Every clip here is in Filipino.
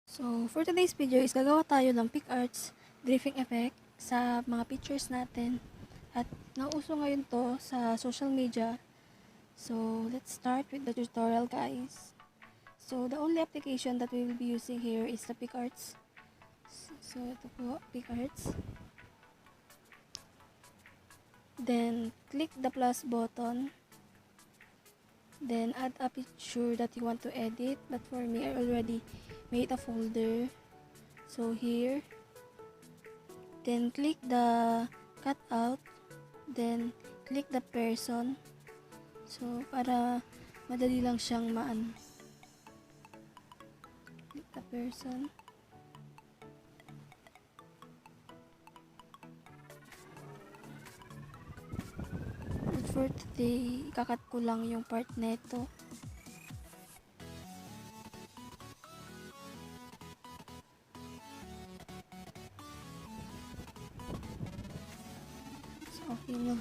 So, for today's video is gagawa tayo ng PicArts drifting effect sa mga pictures natin. At nauso ngayon to sa social media. So, let's start with the tutorial, guys. So, the only application that we will be using here is the PicArts. So, ito po, PicArts. Then, click the plus button. Then, add a picture that you want to edit. But for me, I already made a folder. So, here. Then, click the cutout. Then, click the person. So, para madali lang siyang click the person. But for today, ikakat ko lang yung part neto. So, okay no.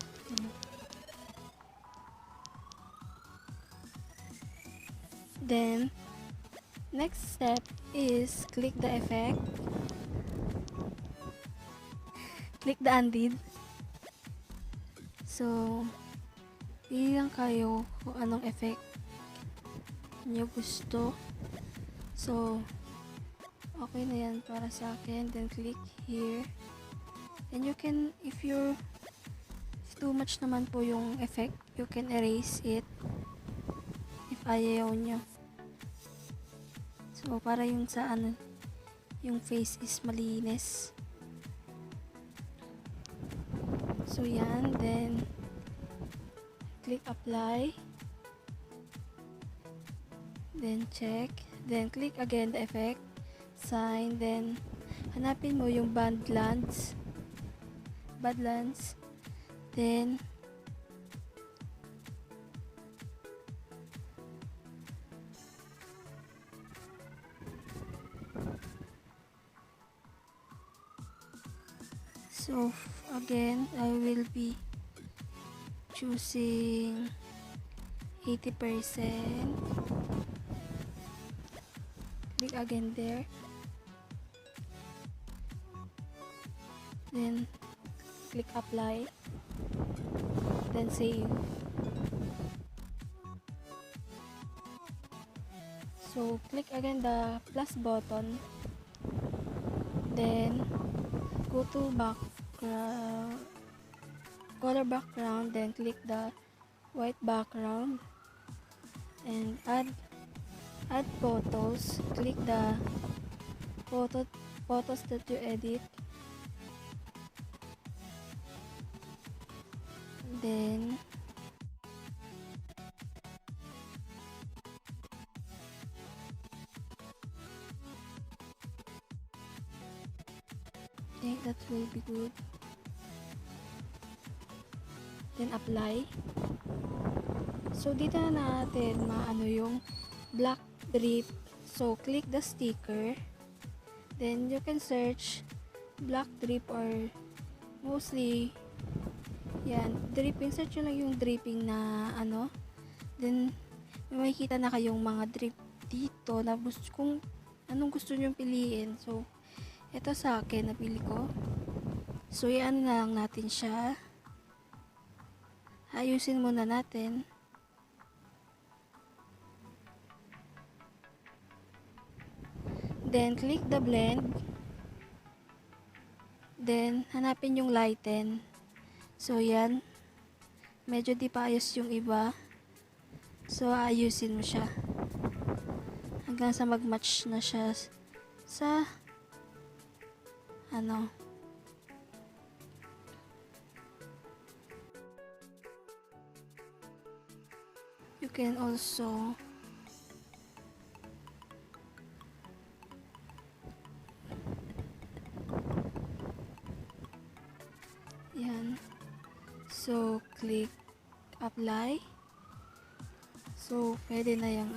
Then, next step is click the effect. Click the undid. So, pili lang kayo kung anong effect nyo gusto. So, okay na yan para sa akin. Then, click here. And you can, if too much naman po yung effect, you can erase it if ayaw nyo. So, para yung sa yung face is malinis. So, yan. Then, click apply. Then, check. Then, click again the effect. Sign. Then, hanapin mo yung badlands. Then, so again, I will be choosing 80%. Click again there. Then, click apply. Then, save. So, click again the plus button. Then, go to color background, then click the white background and add photos. Click the photos that you edit. Then, I think that will be good. Then, apply. So, dito na natin maano yung black drip. So, click the sticker. Then, you can search black drip or mostly yan, dripping. Search nyo lang yung dripping na Then, may makikita na kayong mga drip dito na kung anong gusto nyo piliin. So, ito sa akin, napili ko. So, yan na lang natin siya. Ayusin muna natin. Then, click the blend. Then, hanapin yung lighten. So, yan. Medyo di pa ayos yung iba. So, ayusin mo siya. Hanggang sa mag-match na siya sa you can also yan. So, click apply. So, pwede na yung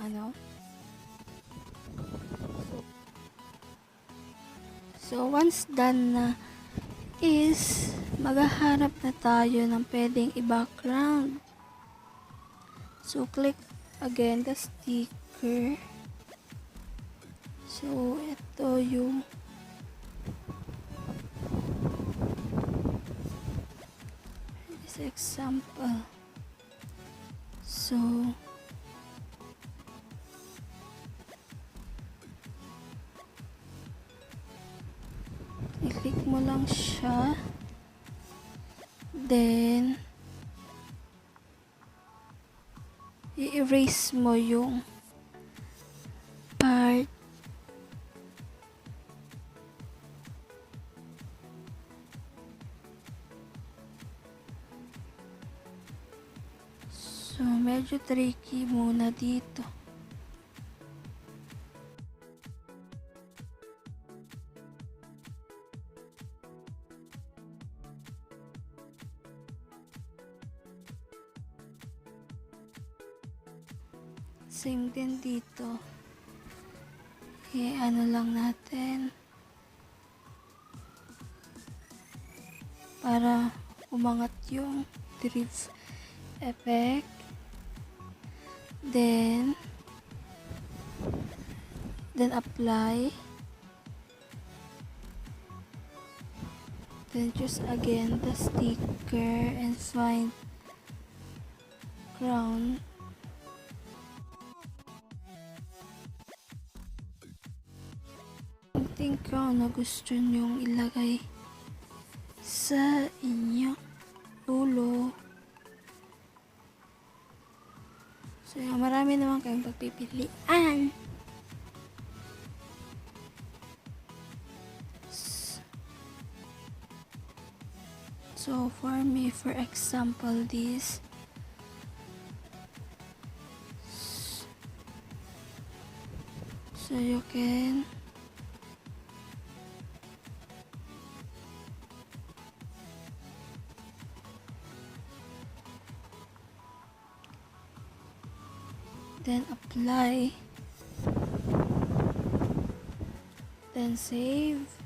So, once done na is maghahanap na tayo ng pwedeng i-background. So, click again the sticker. So, ito yung this example. So, i-click mo lang siya. Then, i-erase mo yung part. So, medyo tricky muna dito. Same din dito. Ano lang natin para umangat yung drift effect. Then apply. Then choose again the sticker and find crown. Something crown na gusto nyong ilagay sa inyong ulo. So, marami naman kayong pagpipilian. So, for me, for example, this. So, you can then apply, then save.